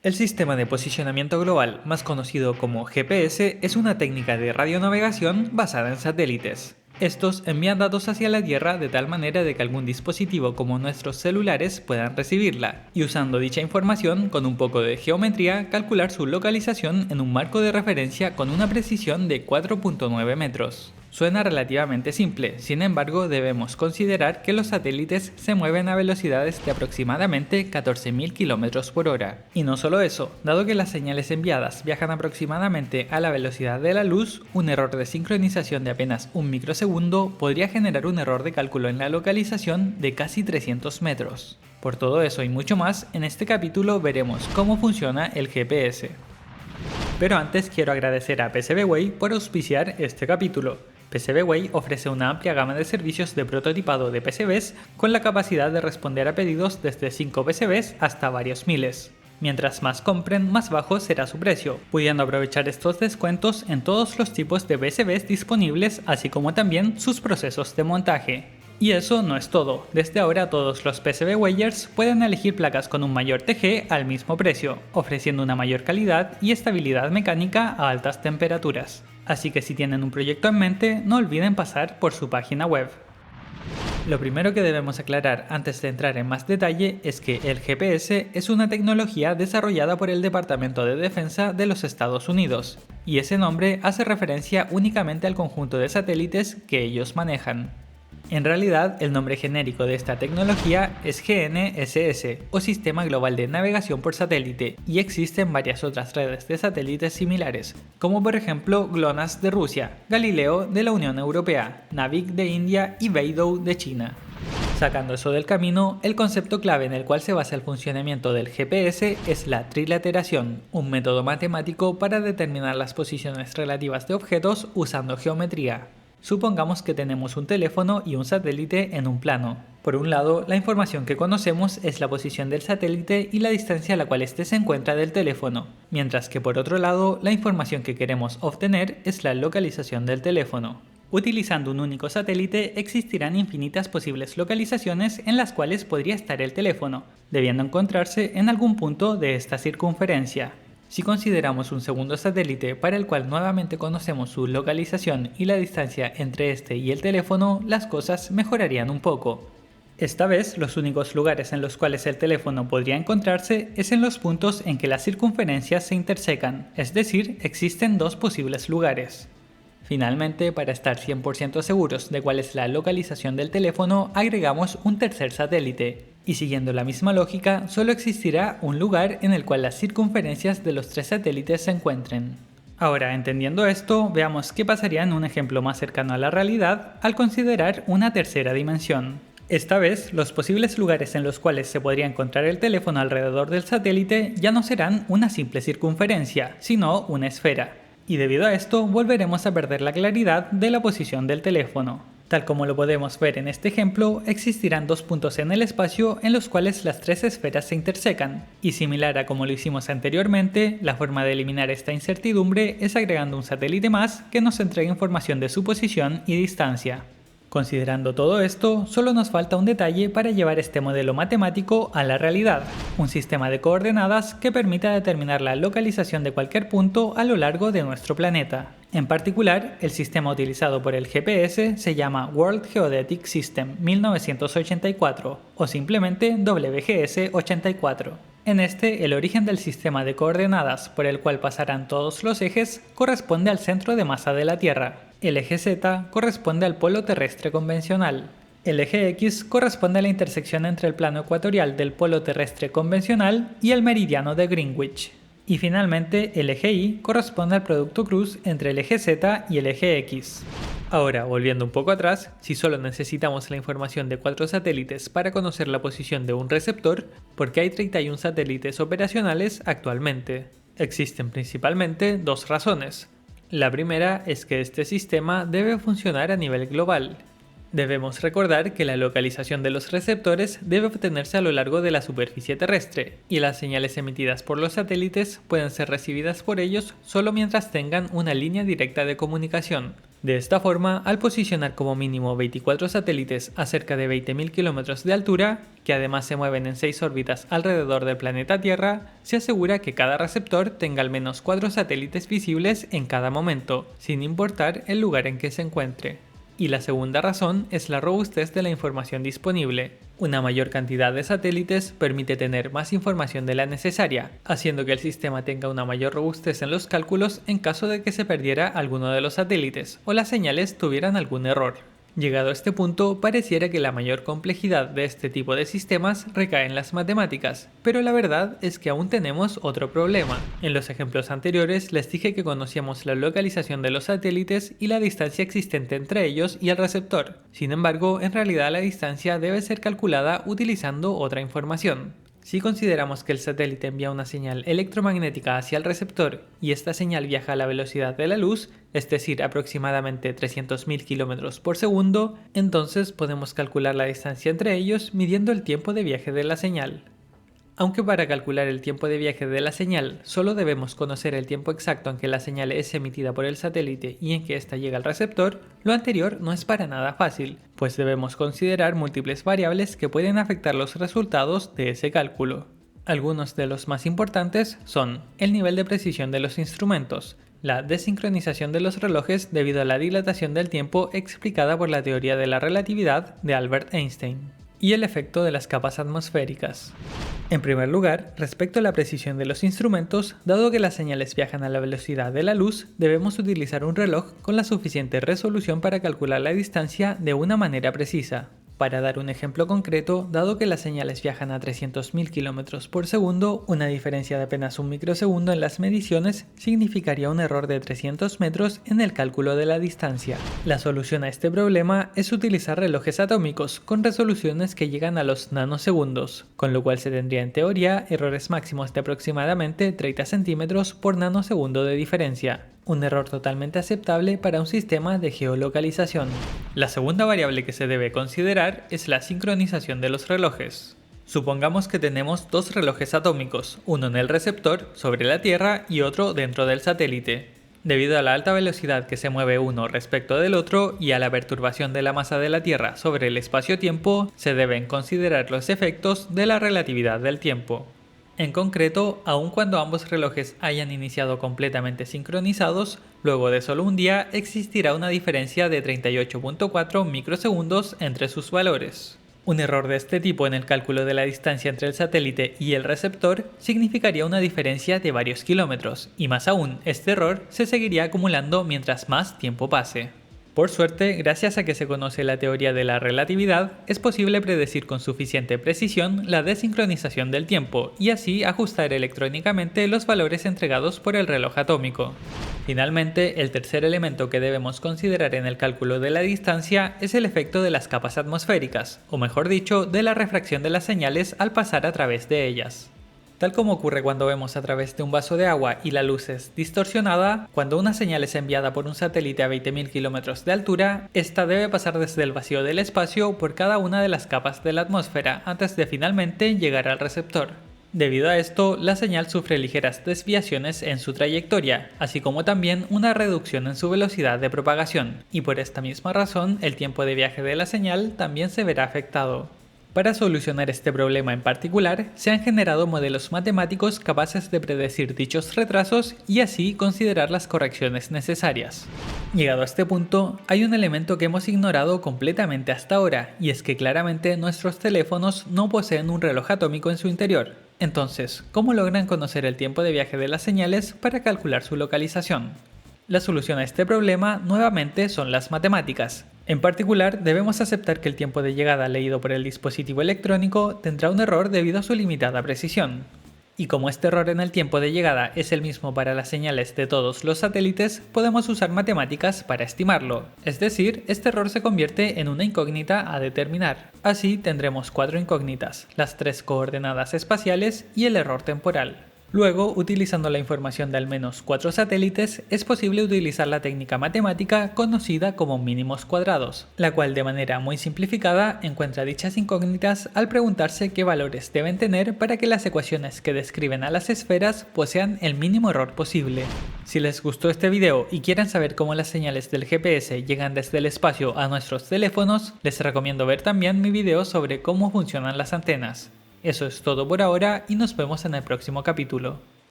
El sistema de posicionamiento global, más conocido como GPS, es una técnica de radionavegación basada en satélites. Estos envían datos hacia la Tierra de tal manera de que algún dispositivo como nuestros celulares puedan recibirla, y usando dicha información con un poco de geometría, calcular su localización en un marco de referencia con una precisión de 4.9 metros. Suena relativamente simple, sin embargo debemos considerar que los satélites se mueven a velocidades de aproximadamente 14.000 km por hora. Y no solo eso, dado que las señales enviadas viajan aproximadamente a la velocidad de la luz, un error de sincronización de apenas un microsegundo podría generar un error de cálculo en la localización de casi 300 metros. Por todo eso y mucho más, en este capítulo veremos cómo funciona el GPS. Pero antes quiero agradecer a PCBWay por auspiciar este capítulo. PCBWay ofrece una amplia gama de servicios de prototipado de PCBs con la capacidad de responder a pedidos desde 5 PCBs hasta varios miles. Mientras más compren, más bajo será su precio, pudiendo aprovechar estos descuentos en todos los tipos de PCBs disponibles, así como también sus procesos de montaje. Y eso no es todo, desde ahora todos los PCBWayers pueden elegir placas con un mayor TG al mismo precio, ofreciendo una mayor calidad y estabilidad mecánica a altas temperaturas. Así que si tienen un proyecto en mente, no olviden pasar por su página web. Lo primero que debemos aclarar antes de entrar en más detalle es que el GPS es una tecnología desarrollada por el Departamento de Defensa de los Estados Unidos, y ese nombre hace referencia únicamente al conjunto de satélites que ellos manejan. En realidad, el nombre genérico de esta tecnología es GNSS, o Sistema Global de Navegación por Satélite, y existen varias otras redes de satélites similares, como por ejemplo GLONASS de Rusia, Galileo de la Unión Europea, Navig de India y Beidou de China. Sacando eso del camino, el concepto clave en el cual se basa el funcionamiento del GPS es la trilateración, un método matemático para determinar las posiciones relativas de objetos usando geometría. Supongamos que tenemos un teléfono y un satélite en un plano. Por un lado, la información que conocemos es la posición del satélite y la distancia a la cual éste se encuentra del teléfono, mientras que por otro lado, la información que queremos obtener es la localización del teléfono. Utilizando un único satélite existirán infinitas posibles localizaciones en las cuales podría estar el teléfono, debiendo encontrarse en algún punto de esta circunferencia. Si consideramos un segundo satélite para el cual nuevamente conocemos su localización y la distancia entre este y el teléfono, las cosas mejorarían un poco. Esta vez, los únicos lugares en los cuales el teléfono podría encontrarse es en los puntos en que las circunferencias se intersecan, es decir, existen dos posibles lugares. Finalmente, para estar 100% seguros de cuál es la localización del teléfono, agregamos un tercer satélite. Y siguiendo la misma lógica, solo existirá un lugar en el cual las circunferencias de los tres satélites se encuentren. Ahora, entendiendo esto, veamos qué pasaría en un ejemplo más cercano a la realidad al considerar una tercera dimensión. Esta vez, los posibles lugares en los cuales se podría encontrar el teléfono alrededor del satélite ya no serán una simple circunferencia, sino una esfera. Y debido a esto, volveremos a perder la claridad de la posición del teléfono. Tal como lo podemos ver en este ejemplo, existirán dos puntos en el espacio en los cuales las tres esferas se intersecan, y similar a como lo hicimos anteriormente, la forma de eliminar esta incertidumbre es agregando un satélite más que nos entregue información de su posición y distancia. Considerando todo esto, solo nos falta un detalle para llevar este modelo matemático a la realidad, un sistema de coordenadas que permita determinar la localización de cualquier punto a lo largo de nuestro planeta. En particular, el sistema utilizado por el GPS se llama World Geodetic System 1984 o simplemente WGS-84. En este, el origen del sistema de coordenadas por el cual pasarán todos los ejes corresponde al centro de masa de la Tierra. El eje Z corresponde al polo terrestre convencional. El eje X corresponde a la intersección entre el plano ecuatorial del polo terrestre convencional y el meridiano de Greenwich. Y finalmente, el eje Y corresponde al producto cruz entre el eje Z y el eje X. Ahora, volviendo un poco atrás, si solo necesitamos la información de 4 satélites para conocer la posición de un receptor, ¿por qué hay 31 satélites operacionales actualmente? Existen principalmente dos razones. La primera es que este sistema debe funcionar a nivel global. Debemos recordar que la localización de los receptores debe obtenerse a lo largo de la superficie terrestre, y las señales emitidas por los satélites pueden ser recibidas por ellos solo mientras tengan una línea directa de comunicación. De esta forma, al posicionar como mínimo 24 satélites a cerca de 20.000 kilómetros de altura, que además se mueven en 6 órbitas alrededor del planeta Tierra, se asegura que cada receptor tenga al menos 4 satélites visibles en cada momento, sin importar el lugar en que se encuentre. Y la segunda razón es la robustez de la información disponible. Una mayor cantidad de satélites permite tener más información de la necesaria, haciendo que el sistema tenga una mayor robustez en los cálculos en caso de que se perdiera alguno de los satélites o las señales tuvieran algún error. Llegado a este punto, pareciera que la mayor complejidad de este tipo de sistemas recae en las matemáticas, pero la verdad es que aún tenemos otro problema. En los ejemplos anteriores les dije que conocíamos la localización de los satélites y la distancia existente entre ellos y el receptor. Sin embargo, en realidad la distancia debe ser calculada utilizando otra información. Si consideramos que el satélite envía una señal electromagnética hacia el receptor y esta señal viaja a la velocidad de la luz, es decir, aproximadamente 300.000 km por segundo, entonces podemos calcular la distancia entre ellos midiendo el tiempo de viaje de la señal. Aunque para calcular el tiempo de viaje de la señal solo debemos conocer el tiempo exacto en que la señal es emitida por el satélite y en que ésta llega al receptor, lo anterior no es para nada fácil, pues debemos considerar múltiples variables que pueden afectar los resultados de ese cálculo. Algunos de los más importantes son el nivel de precisión de los instrumentos, la desincronización de los relojes debido a la dilatación del tiempo explicada por la teoría de la relatividad de Albert Einstein, y el efecto de las capas atmosféricas. En primer lugar, respecto a la precisión de los instrumentos, dado que las señales viajan a la velocidad de la luz, debemos utilizar un reloj con la suficiente resolución para calcular la distancia de una manera precisa. Para dar un ejemplo concreto, dado que las señales viajan a 300.000 km por segundo, una diferencia de apenas un microsegundo en las mediciones significaría un error de 300 metros en el cálculo de la distancia. La solución a este problema es utilizar relojes atómicos con resoluciones que llegan a los nanosegundos, con lo cual se tendría en teoría errores máximos de aproximadamente 30 centímetros por nanosegundo de diferencia. Un error totalmente aceptable para un sistema de geolocalización. La segunda variable que se debe considerar es la sincronización de los relojes. Supongamos que tenemos dos relojes atómicos, uno en el receptor, sobre la Tierra, y otro dentro del satélite. Debido a la alta velocidad que se mueve uno respecto del otro y a la perturbación de la masa de la Tierra sobre el espacio-tiempo, se deben considerar los efectos de la relatividad del tiempo. En concreto, aun cuando ambos relojes hayan iniciado completamente sincronizados, luego de solo un día existirá una diferencia de 38.4 microsegundos entre sus valores. Un error de este tipo en el cálculo de la distancia entre el satélite y el receptor significaría una diferencia de varios kilómetros, y más aún, este error se seguiría acumulando mientras más tiempo pase. Por suerte, gracias a que se conoce la teoría de la relatividad, es posible predecir con suficiente precisión la desincronización del tiempo y así ajustar electrónicamente los valores entregados por el reloj atómico. Finalmente, el tercer elemento que debemos considerar en el cálculo de la distancia es el efecto de las capas atmosféricas, o mejor dicho, de la refracción de las señales al pasar a través de ellas. Tal como ocurre cuando vemos a través de un vaso de agua y la luz es distorsionada, cuando una señal es enviada por un satélite a 20.000 km de altura, esta debe pasar desde el vacío del espacio por cada una de las capas de la atmósfera antes de finalmente llegar al receptor. Debido a esto, la señal sufre ligeras desviaciones en su trayectoria, así como también una reducción en su velocidad de propagación, y por esta misma razón el tiempo de viaje de la señal también se verá afectado. Para solucionar este problema en particular, se han generado modelos matemáticos capaces de predecir dichos retrasos y así considerar las correcciones necesarias. Llegado a este punto, hay un elemento que hemos ignorado completamente hasta ahora, y es que claramente nuestros teléfonos no poseen un reloj atómico en su interior. Entonces, ¿cómo logran conocer el tiempo de viaje de las señales para calcular su localización? La solución a este problema nuevamente son las matemáticas. En particular, debemos aceptar que el tiempo de llegada leído por el dispositivo electrónico tendrá un error debido a su limitada precisión. Y como este error en el tiempo de llegada es el mismo para las señales de todos los satélites, podemos usar matemáticas para estimarlo. Es decir, este error se convierte en una incógnita a determinar. Así tendremos 4 incógnitas, las 3 coordenadas espaciales y el error temporal. Luego, utilizando la información de al menos 4 satélites, es posible utilizar la técnica matemática conocida como mínimos cuadrados, la cual de manera muy simplificada encuentra dichas incógnitas al preguntarse qué valores deben tener para que las ecuaciones que describen a las esferas posean el mínimo error posible. Si les gustó este video y quieren saber cómo las señales del GPS llegan desde el espacio a nuestros teléfonos, les recomiendo ver también mi video sobre cómo funcionan las antenas. Eso es todo por ahora y nos vemos en el próximo capítulo.